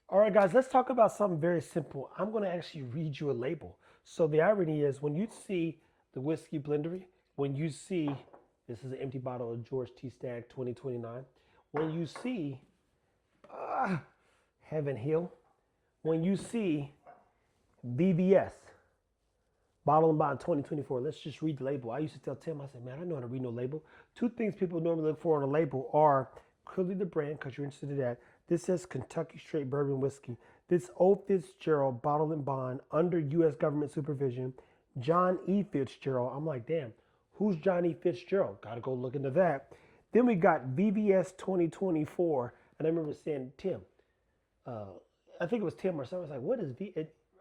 All right, guys, let's talk about something very simple. I'm going to actually read you a label. So the irony is when you see the Whiskey Blendery, when you see this is an empty bottle of George T. Stagg 2029, when you see Heaven Hill, when you see VVS, Bottle and Bond 2024, let's just read the label. I used to tell Tim, I said, man, I know how to read no label. Two things people normally look for on a label are clearly the brand, because you're interested in that. This says Kentucky Straight Bourbon Whiskey. This Old Fitzgerald Bottle and Bond under U.S. government supervision. John E. Fitzgerald. I'm like, damn, who's John E. Fitzgerald? Got to go look into that. Then we got VVS 2024. And I remember saying, Tim, I think it was Tim or someone was like, what is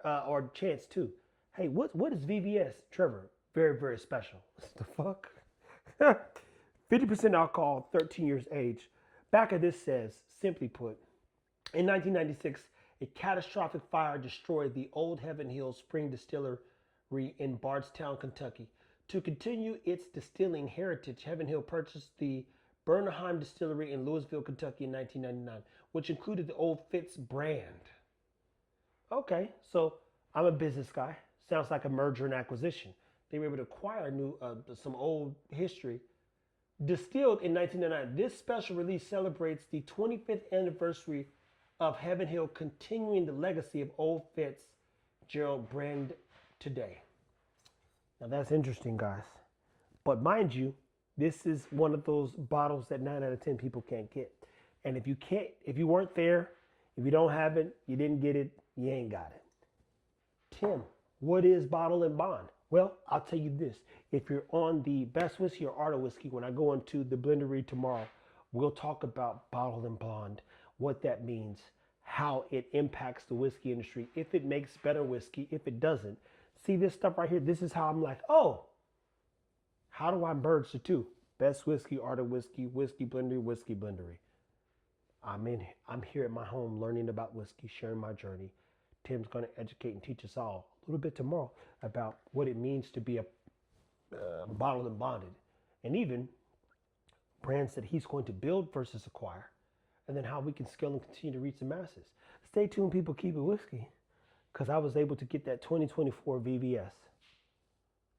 or Chance too. Hey, what is VVS? Trevor, very, very special. What the fuck? 50% alcohol, 13 years age. Back of this says, simply put, in 1996, a catastrophic fire destroyed the old Heaven Hill Spring Distillery in Bardstown, Kentucky. To continue its distilling heritage, Heaven Hill purchased the Bernheim Distillery in Louisville, Kentucky in 1999, which included the Old Fitz brand. Okay, so I'm a business guy. Sounds like a merger and acquisition. They were able to acquire some old history. Distilled in 1999, this special release celebrates the 25th anniversary of Heaven Hill, continuing the legacy of Old Fitzgerald brand today. Now that's interesting, guys. But mind you, this is one of those bottles that 9 out of 10 people can't get. And if you weren't there, if you don't have it, you didn't get it, you ain't got it. Tim, what is Bottle and Bond? Well, I'll tell you this. If you're on the Best Whiskey or Art of Whiskey, when I go into the blendery tomorrow, we'll talk about Bottle and Bond, what that means, how it impacts the whiskey industry, if it makes better whiskey, if it doesn't. See this stuff right here? This is how I'm like, oh, how do I merge the two? Best Whiskey, Art of Whiskey, Whiskey Blendery, Whiskey Blendery. I'm here at my home learning about whiskey, sharing my journey. Tim's going to educate and teach us all a little bit tomorrow about what it means to be a bottled and bonded, and even brands that he's going to build versus acquire, and then how we can scale and continue to reach the masses. Stay tuned, people. Keep it whiskey, because I was able to get that 2024 VVS,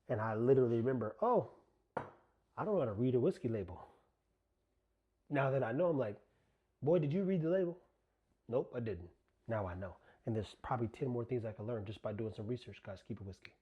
and I literally remember, oh, I don't know how to read a whiskey label. Now that I know, I'm like, boy, did you read the label? Nope, I didn't. Now I know. And there's probably 10 more things I can learn just by doing some research, guys. Keep it whiskey.